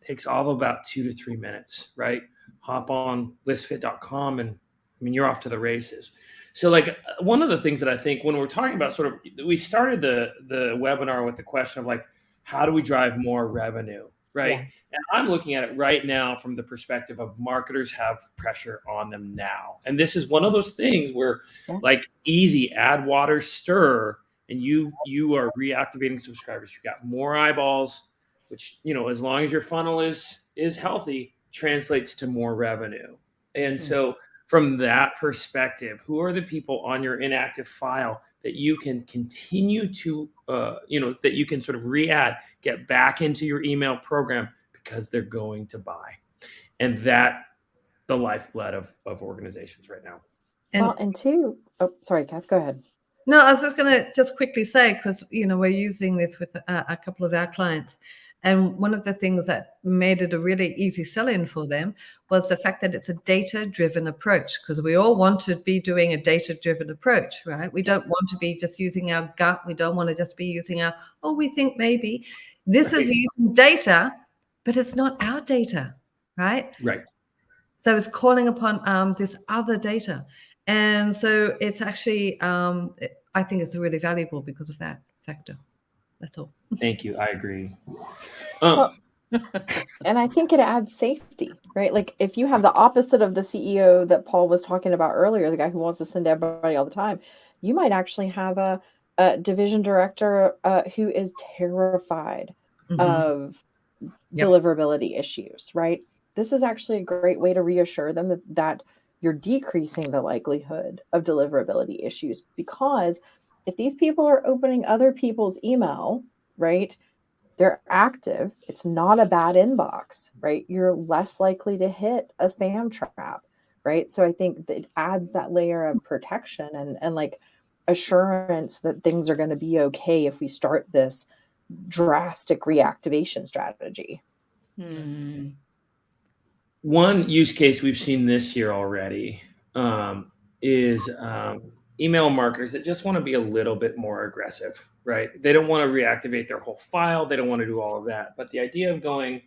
takes all of about 2 to 3 minutes, right? Hop on listfit.com and you're off to the races. So like one of the things that I think when we're talking about sort of, we started the webinar with the question of like, how do we drive more revenue, right? Yes. And I'm looking at it right now from the perspective of marketers have pressure on them now. And this is one of those things where like easy, add water, stir, and you are reactivating subscribers. You've got more eyeballs, which, as long as your funnel is healthy, translates to more revenue. And so from that perspective, who are the people on your inactive file that you can continue to, that you can sort of re-add, get back into your email program because they're going to buy. And that the lifeblood of organizations right now. And two, oh, sorry, Kath, go ahead. No, I was just going to quickly say, because, we're using this with a couple of our clients. And one of the things that made it a really easy sell-in for them was the fact that it's a data-driven approach, because we all want to be doing a data-driven approach, right? We don't want to be just using our gut. We don't want to just be using we think maybe. This is using data, but it's not our data, right? Right. So it's calling upon this other data. And so it's actually, I think it's really valuable because of that factor. That's all. Thank you. I agree. Well, and I think it adds safety, right? Like if you have the opposite of the CEO that Paul was talking about earlier, the guy who wants to send everybody all the time, you might actually have a division director who is terrified of Yep. deliverability issues, right? This is actually a great way to reassure them that you're decreasing the likelihood of deliverability issues, because if these people are opening other people's email, right, they're active, it's not a bad inbox, right? You're less likely to hit a spam trap, right? So I think that it adds that layer of protection and like assurance that things are going to be okay if we start this drastic reactivation strategy. One use case we've seen this year already is email marketers that just want to be a little bit more aggressive, right? They don't want to reactivate their whole file. They don't want to do all of that. But the idea of going,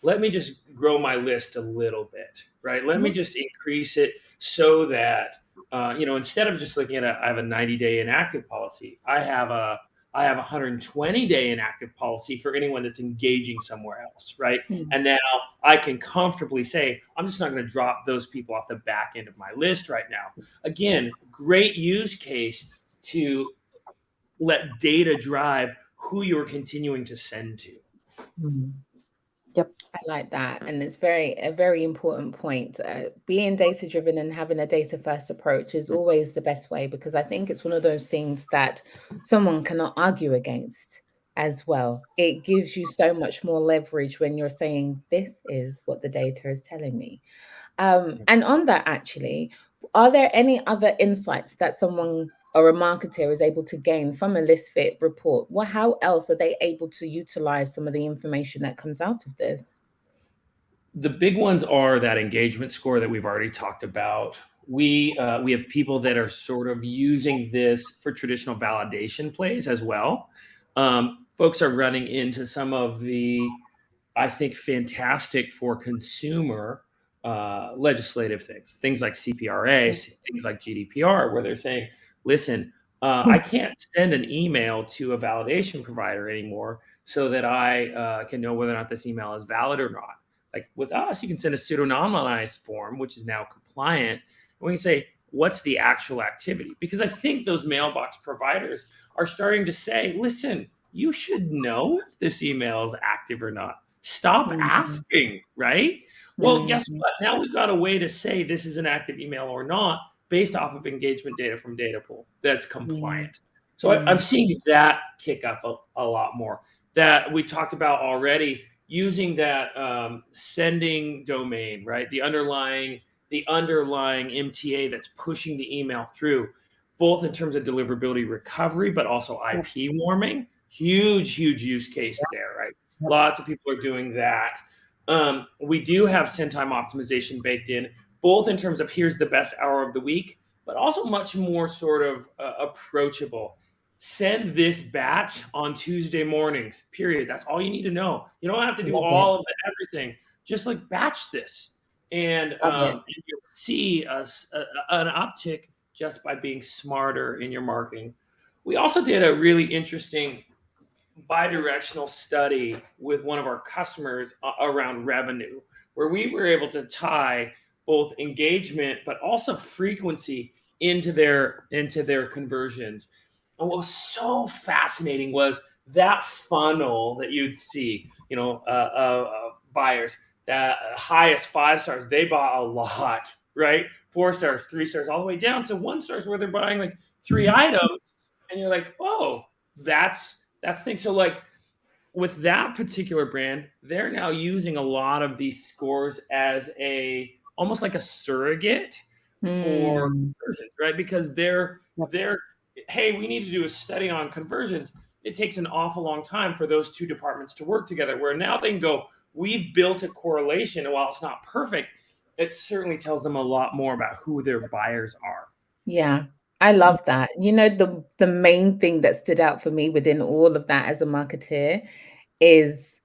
let me just grow my list a little bit, right? Let me just increase it so that, instead of just looking at I have a 90-day inactive policy, I have a 120-day inactive policy for anyone that's engaging somewhere else, right? And now I can comfortably say, I'm just not going to drop those people off the back end of my list right now. Again, great use case to let data drive who you're continuing to send to. Yep. I like that. And it's a very important point. Being data driven and having a data first approach is always the best way, because I think it's one of those things that someone cannot argue against as well. It gives you so much more leverage when you're saying, this is what the data is telling me. And on that, actually, are there any other insights that someone or a marketer is able to gain from a list fit report? Well, how else are they able to utilize some of the information that comes out of this? The big ones are that engagement score that we've already talked about. We have people that are sort of using this for traditional validation plays as well. Folks are running into some of the, I think, fantastic for consumer legislative things like CPRA, things like GDPR, where they're saying, listen, I can't send an email to a validation provider anymore so that I can know whether or not this email is valid or not. Like with us, you can send a pseudo-anonymized form, which is now compliant. And we can say, what's the actual activity? Because I think those mailbox providers are starting to say, listen, you should know if this email is active or not. Stop asking, right? Well, guess what? Now we've got a way to say this is an active email or not based off of engagement data from data pool that's compliant. So I'm seeing that kick up a lot more. That we talked about already, using that sending domain, right? The underlying MTA that's pushing the email through, both in terms of deliverability recovery, but also IP warming. Huge use case there, right? Lots of people are doing that. We do have send time optimization baked in, both in terms of here's the best hour of the week, but also much more sort of approachable. Send this batch on Tuesday mornings, period. That's all you need to know. You don't have to do Love all it. of everything. Just like batch this. And Love it. you'll see an uptick just by being smarter in your marketing. We also did a really interesting bidirectional study with one of our customers around revenue, where we were able to tie both engagement but also frequency into their conversions. And what was so fascinating was that funnel that you'd see, buyers that highest 5 stars, they bought a lot, right? 4 stars, 3 stars, all the way down to 1 stars where they're buying like 3 items, and you're like, oh, that's the thing. So like with that particular brand, they're now using a lot of these scores as almost like a surrogate for conversions, right? Because they're hey, we need to do a study on conversions. It takes an awful long time for those two departments to work together, where now they can go, we've built a correlation, and while it's not perfect, it certainly tells them a lot more about who their buyers are. Yeah, I love that. The main thing that stood out for me within all of that as a marketeer is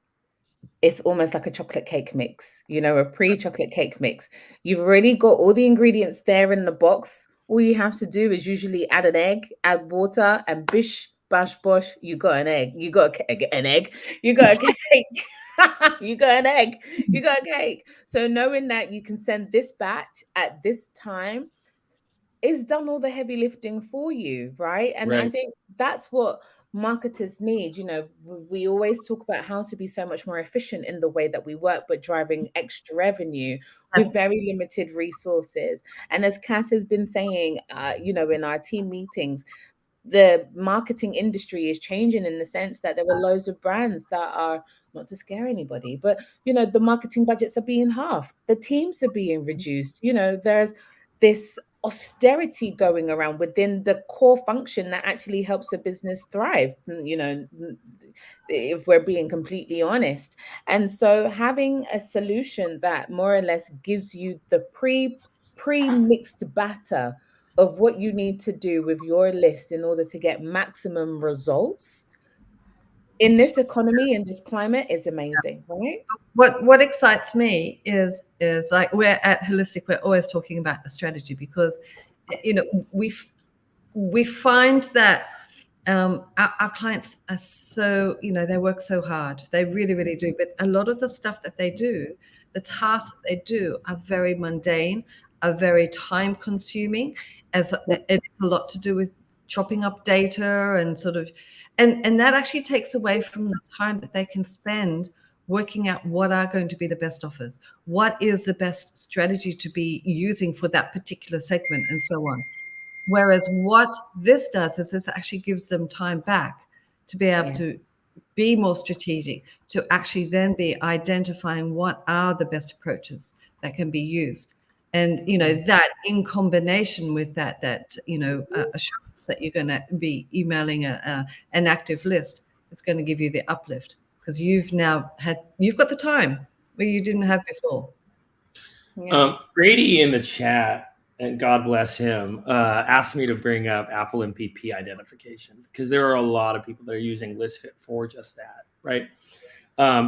it's almost like a chocolate cake mix, a pre-chocolate cake mix. You've already got all the ingredients there in the box. All you have to do is usually add an egg, add water, and bish, bash, bosh, you got an egg. You got an egg. You got a cake. You got an egg, you got a cake. So knowing that you can send this batch at this time, it's done all the heavy lifting for you, right? And I Right. think that's what marketers need. We always talk about how to be so much more efficient in the way that we work, but driving extra revenue with That's very limited resources. And as Kath has been saying, in our team meetings, the marketing industry is changing in the sense that there are loads of brands that are, not to scare anybody, but the marketing budgets are being halved, the teams are being reduced. There's this austerity going around within the core function that actually helps a business thrive, if we're being completely honest. And so having a solution that more or less gives you the pre-mixed batter of what you need to do with your list in order to get maximum results in this economy, in this climate, is amazing, right? what excites me is like, we're at Holistic, we're always talking about the strategy, because we find that our clients are so, they work so hard. They really, really do. But a lot of the stuff that they do, the tasks that they do, are very mundane, are very time consuming, as it's a lot to do with chopping up data and sort of, and that actually takes away from the time that they can spend working out what are going to be the best offers, what is the best strategy to be using for that particular segment, and so on. Whereas what this does is this actually gives them time back to be able Yes. to be more strategic, to actually then be identifying what are the best approaches that can be used. And, that in combination with that assurance that you're going to be emailing an active list, it's going to give you the uplift, because you've got the time where you didn't have before. Yeah. Brady in the chat, and God bless him, asked me to bring up Apple MPP identification, because there are a lot of people that are using ListFit for just that, right?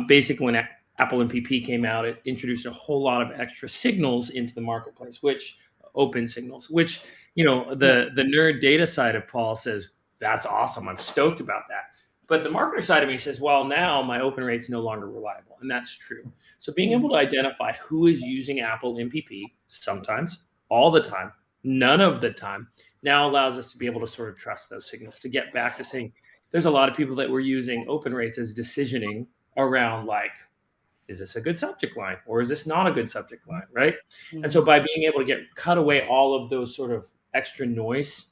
Basically, when Apple MPP came out, it introduced a whole lot of extra signals into the marketplace, which open signals, which the nerd data side of Paul says, that's awesome, I'm stoked about that. But the marketer side of me says, well, now my open rate's no longer reliable, and that's true. So being able to identify who is using Apple MPP, sometimes, all the time, none of the time, now allows us to be able to sort of trust those signals, to get back to saying, there's a lot of people that were using open rates as decisioning around, like, is this a good subject line or is this not a good subject line, right? And so by being able to cut away all of those sort of extra noise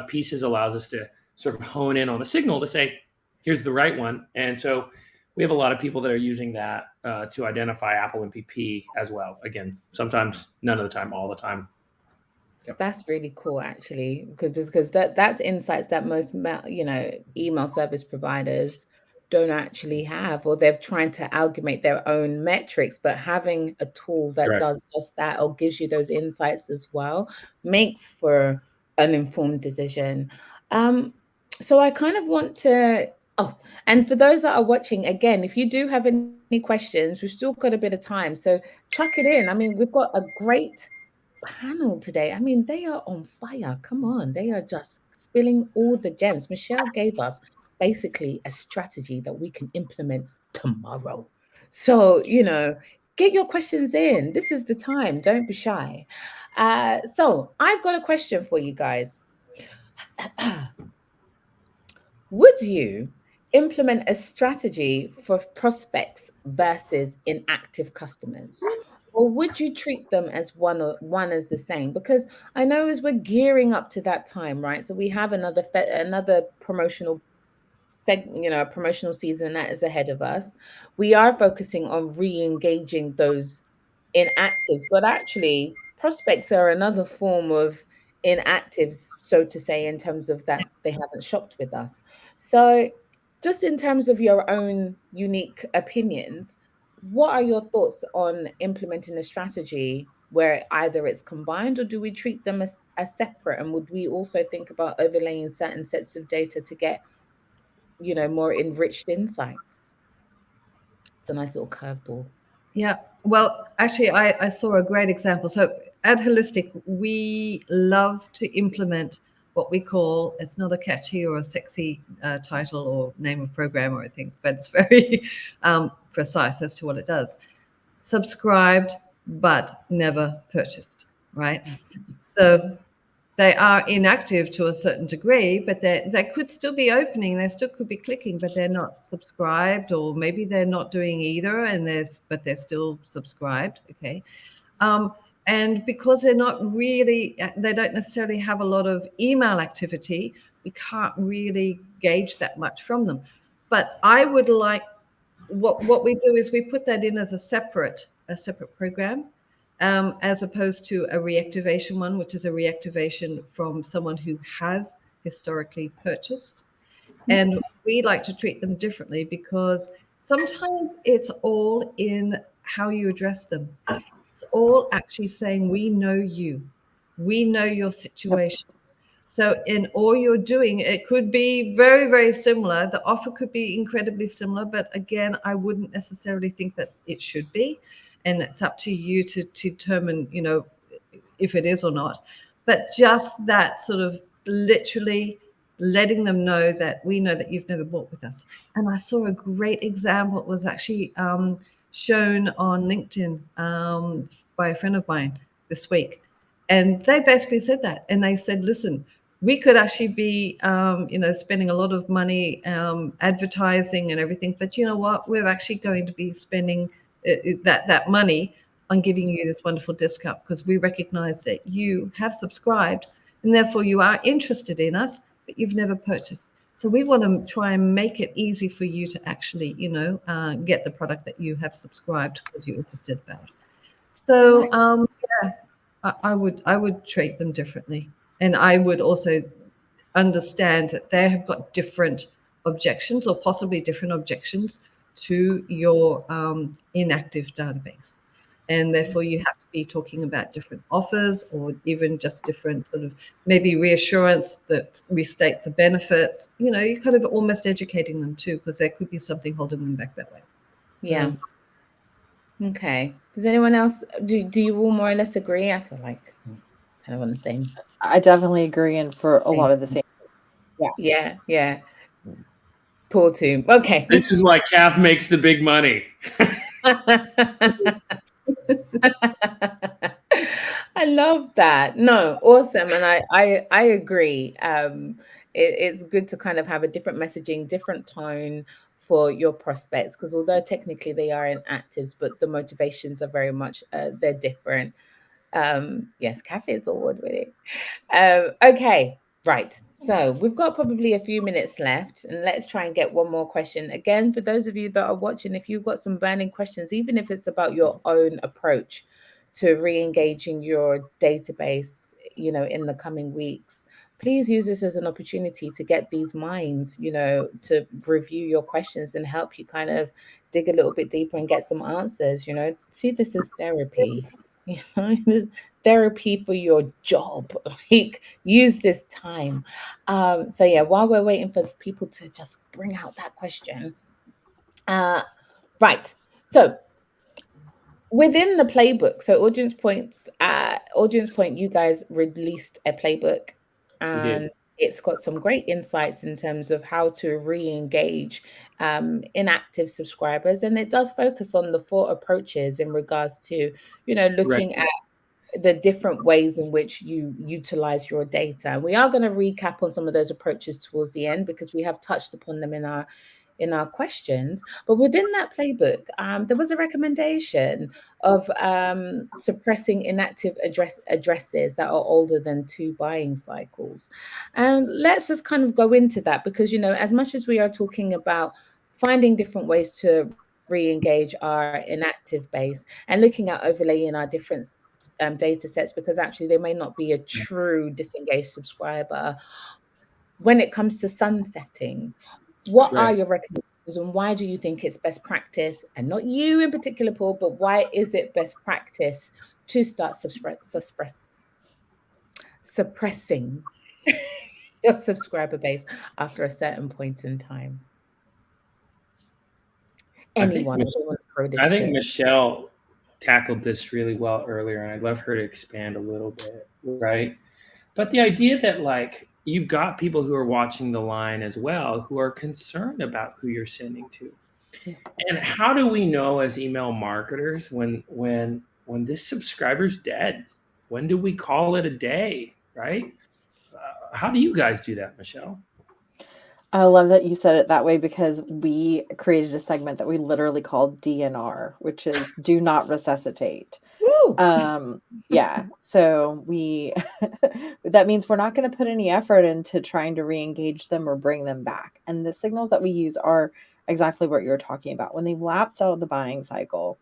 pieces, allows us to sort of hone in on a signal to say, here's the right one. And so we have a lot of people that are using that to identify Apple MPP as well. Again, sometimes, none of the time, all the time. Yep. That's really cool, actually, because that's insights that most email service providers don't actually have, or they're trying to amalgamate their own metrics. But having a tool that Correct. does just that, or gives you those insights as well, makes for an informed decision. So I kind of want to. Oh, and for those that are watching, again, if you do have any questions, we've still got a bit of time, so chuck it in. I mean, we've got a great panel today. I mean, they are on fire. Come on, they are just spilling all the gems. Michelle gave us basically a strategy that we can implement tomorrow. So, get your questions in. This is the time. Don't be shy. So, I've got a question for you guys. Would you implement a strategy for prospects versus inactive customers? Or would you treat them as one as the same? Because I know as we're gearing up to that time, right? So we have another promotional promotional season that is ahead of us. We are focusing on re-engaging those inactives, but actually prospects are another form of inactives, so to say, in terms of that they haven't shopped with us. So just in terms of your own unique opinions, what are your thoughts on implementing a strategy where either it's combined, or do we treat them as separate? And would we also think about overlaying certain sets of data to get more enriched insights? It's a nice little curveball. Yeah. Well, actually, I saw a great example. So at Holistic, we love to implement what we call, it's not a catchy or a sexy title or name of program or anything, but it's very precise as to what it does. Subscribed, but never purchased, right? So they are inactive to a certain degree, but they could still be opening, they still could be clicking, but they're not subscribed, or maybe they're not doing either, but they're still subscribed. Okay. And because they're not really, they don't necessarily have a lot of email activity, we can't really gauge that much from them. But I would like, what we do is we put that in as a separate program, as opposed to a reactivation one, which is a reactivation from someone who has historically purchased. And we like to treat them differently because sometimes it's all in how you address them. It's all actually saying, we know you, we know your situation. So in all you're doing, it could be very, very similar. The offer could be incredibly similar, but again, I wouldn't necessarily think that it should be. And it's up to you to determine, if it is or not. But just that sort of literally letting them know that we know that you've never bought with us. And I saw a great example. It was actually shown on LinkedIn by a friend of mine this week. And they basically said that. And they said, listen, we could actually be, spending a lot of money advertising and everything. But you know what? We're actually going to be spending that money on giving you this wonderful discount because we recognize that you have subscribed and therefore you are interested in us, but you've never purchased. So we want to try and make it easy for you to actually, get the product that you have subscribed because you're interested about. So yeah, I would treat them differently. And I would also understand that they have got different objections or possibly different objections to your inactive database. And therefore, you have to be talking about different offers or even just different sort of maybe reassurance that restate the benefits. You're kind of almost educating them too, because there could be something holding them back that way. Yeah. Okay. Does anyone else, do you all more or less agree? I feel like kind of on the same. I definitely agree, and for a lot of the same. Yeah. Poor too. Okay. This is why CAF makes the big money. I love that. No, awesome. And I agree. It's good to kind of have a different messaging, different tone for your prospects, because although technically they are inactives, but the motivations are very much they're different. Yes, Cafe is award winning. Okay, right. So we've got probably a few minutes left, and let's try and get one more question. Again, for those of you that are watching, if you've got some burning questions, even if it's about your own approach to re-engaging your database, in the coming weeks, please use this as an opportunity to get these minds, to review your questions and help you kind of dig a little bit deeper and get some answers. See this as therapy. Therapy for your job. Like, use this time. So yeah, while we're waiting for people to just bring out that question, right. So within the playbook, so audience point, you guys released a playbook, and it's got some great insights in terms of how to re-engage inactive subscribers, and it does focus on the 4 approaches in regards to looking at the different ways in which you utilize your data. We are going to recap on some of those approaches towards the end because we have touched upon them in our questions. But within that playbook, there was a recommendation of suppressing inactive addresses that are older than 2 buying cycles. And let's just kind of go into that because, as much as we are talking about finding different ways to re-engage our inactive base and looking at overlaying our different data sets, because actually they may not be a true disengaged subscriber. When it comes to sunsetting, what are your recommendations and why do you think it's best practice, and not you in particular, Paul, but why is it best practice to start suppressing your subscriber base after a certain point in time? Anyone? I think Michelle tackled this really well earlier, and I'd love her to expand a little bit, right? But the idea that you've got people who are watching the line as well who are concerned about who you're sending to. And how do we know as email marketers when this subscriber's dead? When do we call it a day, right? How do you guys do that, Michelle? I love that you said it that way because we created a segment that we literally called DNR, which is do not resuscitate. Woo! Yeah, so we that means we're not going to put any effort into trying to re-engage them or bring them back. And the signals that we use are exactly what you're talking about. When they've lapsed out of the buying cycle,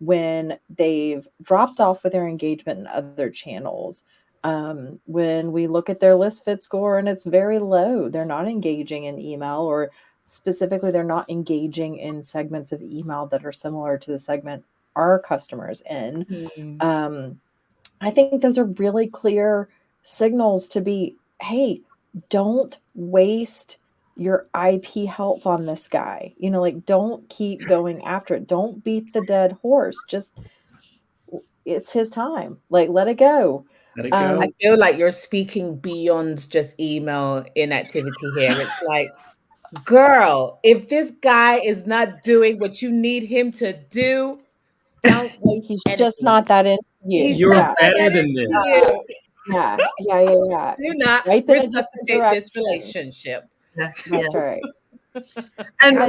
when they've dropped off with their engagement in other channels, when we look at their list fit score and it's very low, they're not engaging in email, or specifically, they're not engaging in segments of email that are similar to the segment our customers in. I think those are really clear signals to be, hey, don't waste your IP health on this guy. Like, don't keep going after it. Don't beat the dead horse. Just, it's his time. Like, let it go. Let it go. I feel like you're speaking beyond just email inactivity here. It's like, girl, if this guy is not doing what you need him to do, don't waste He's just energy. not that into you. He's You're just Yeah. not better that than into this. you. Yeah. Do not Swipe in a different resuscitate this direction. relationship. Yeah. That's right. And I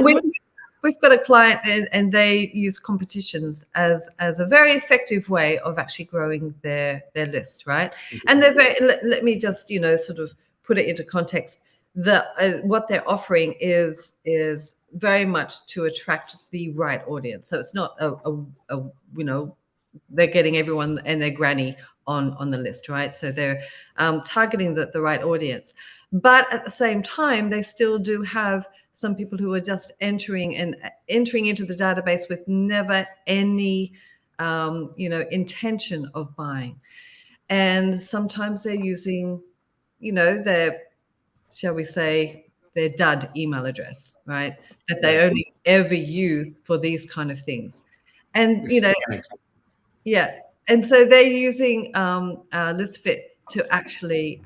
we've got a client, and they use competitions as a very effective way of actually growing their list, right? And they're very. Let me just sort of put it into context. What they're offering is very much to attract the right audience. So it's not a they're getting everyone and their granny on the list, right? So they're targeting the right audience, but at the same time, they still do have some people who are just entering into the database with never any intention of buying. And sometimes they're using their, shall we say, their dud email address, right, that they only ever use for these kind of things. And yeah, and so they're using ListFit to actually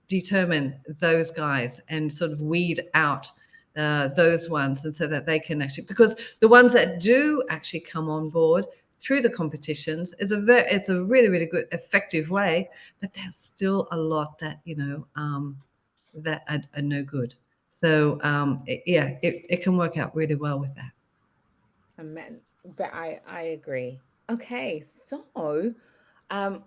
determine those guys and sort of weed out those ones, and so that they can actually, because the ones that do actually come on board through the competitions it's a really, really good, effective way, but there's still a lot that that are no good. So it can work out really well with that. Amen. But I agree. Okay, so um,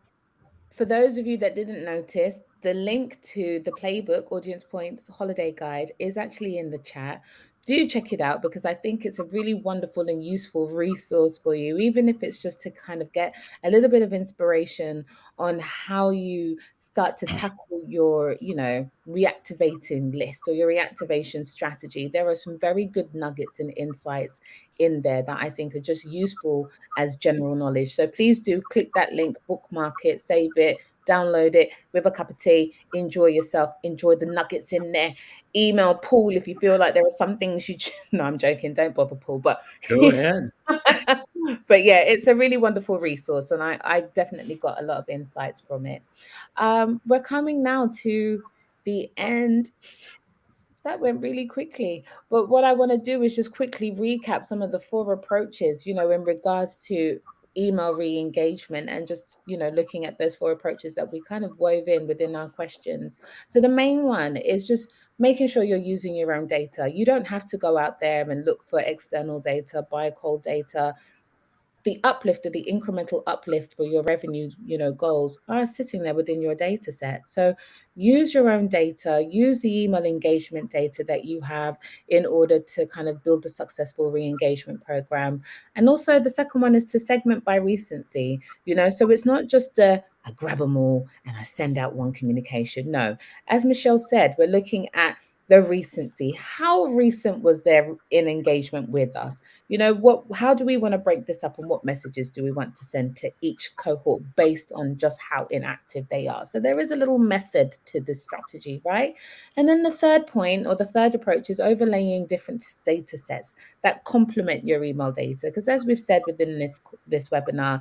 for those of you that didn't notice, the link to the playbook, Audience Points Holiday Guide, is actually in the chat. Do check it out because I think it's a really wonderful and useful resource for you, even if it's just to kind of get a little bit of inspiration on how you start to tackle your, reactivating list or your reactivation strategy. There are some very good nuggets and insights in there that I think are just useful as general knowledge. So please do click that link, bookmark it, save it, download it with a cup of tea, enjoy yourself, enjoy the nuggets in there. Email Paul if you feel like there are some things you no, I'm joking, don't bother Paul, but Go ahead. but yeah, it's a really wonderful resource and I definitely got a lot of insights from it. We're coming now to the end. That went really quickly. But what I want to do is just quickly recap some of the 4 approaches, in regards to email re-engagement and just, looking at those 4 approaches that we kind of wove in within our questions. So the main one is just making sure you're using your own data. You don't have to go out there and look for external data, buy cold data. The uplift or the incremental uplift for your revenue, goals are sitting there within your data set. So use your own data, use the email engagement data that you have in order to kind of build a successful re-engagement program. And also the second one is to segment by recency, so it's not just I grab them all and I send out one communication. No, as Michelle said, we're looking at the recency. How recent was their in engagement with us? How do we want to break this up and what messages do we want to send to each cohort based on just how inactive they are? So there is a little method to this strategy, right? And then the third point or the third approach is overlaying different data sets that complement your email data. Because as we've said within this webinar,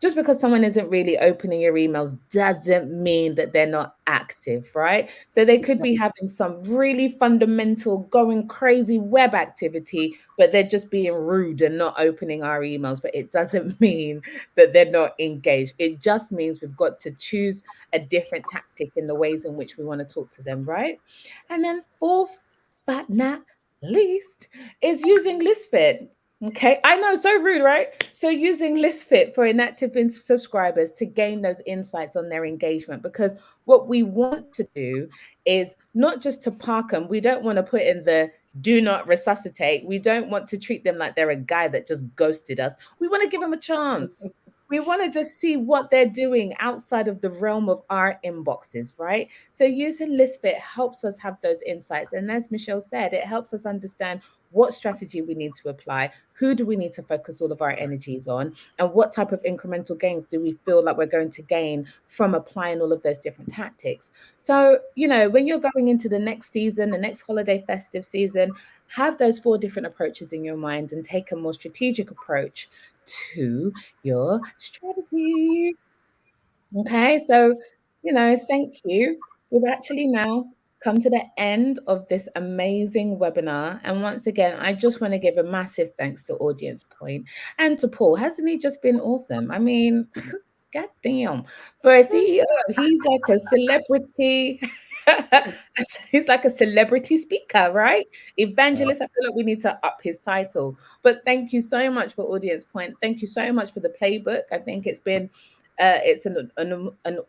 just because someone isn't really opening your emails doesn't mean that they're not active, right? So they could be having some really fundamental, going crazy web activity, but they're just being rude and not opening our emails. But it doesn't mean that they're not engaged. It just means we've got to choose a different tactic in the ways in which we want to talk to them, right? And then fourth but not least is using ListFit. Okay, I know, so rude, right? So using ListFit for inactive subscribers to gain those insights on their engagement, because what we want to do is not just to park them. We don't want to put in the do not resuscitate. We don't want to treat them like they're a guy that just ghosted us. We want to give them a chance. We want to just see what they're doing outside of the realm of our inboxes, right? So using ListFit helps us have those insights. And as Michelle said, it helps us understand what strategy we need to apply, who do we need to focus all of our energies on, and what type of incremental gains do we feel like we're going to gain from applying all of those different tactics. So, when you're going into the next season, the next holiday festive season, have those 4 different approaches in your mind and take a more strategic approach to your strategy. Okay, so, thank you. We've actually now come to the end of this amazing webinar. And once again, I just want to give a massive thanks to Audience Point and to Paul. Hasn't he just been awesome? I mean, God damn. For a CEO, he's like a celebrity. He's like a celebrity speaker, right? Evangelist. I feel like we need to up his title. But thank you so much for Audience Point. Thank you so much for the playbook. I think it's an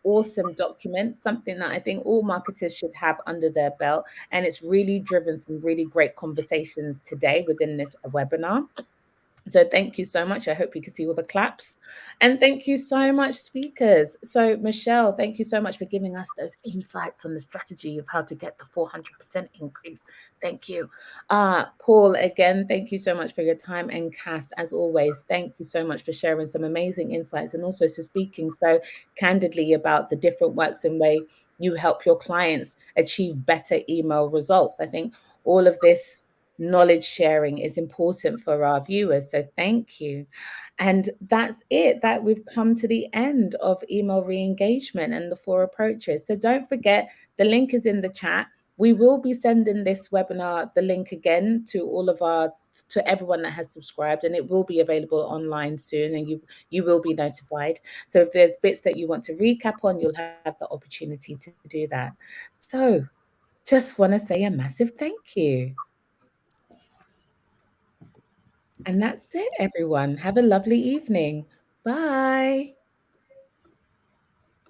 awesome document, something that I think all marketers should have under their belt. And it's really driven some really great conversations today within this webinar. So thank you so much. I hope you can see all the claps. And thank you so much, speakers. So Michelle, thank you so much for giving us those insights on the strategy of how to get the 400% increase. Thank you. Paul, again, thank you so much for your time. And Kath, as always, thank you so much for sharing some amazing insights and also for speaking so candidly about the different works and way you help your clients achieve better email results. I think all of this knowledge sharing is important for our viewers. So thank you. And that's it, that we've come to the end of email re-engagement and the 4 approaches. So don't forget, the link is in the chat. We will be sending this webinar, the link again to everyone that has subscribed, and it will be available online soon, and you will be notified. So if there's bits that you want to recap on, you'll have the opportunity to do that. So just want to say a massive thank you. And that's it, everyone. Have a lovely evening. Bye.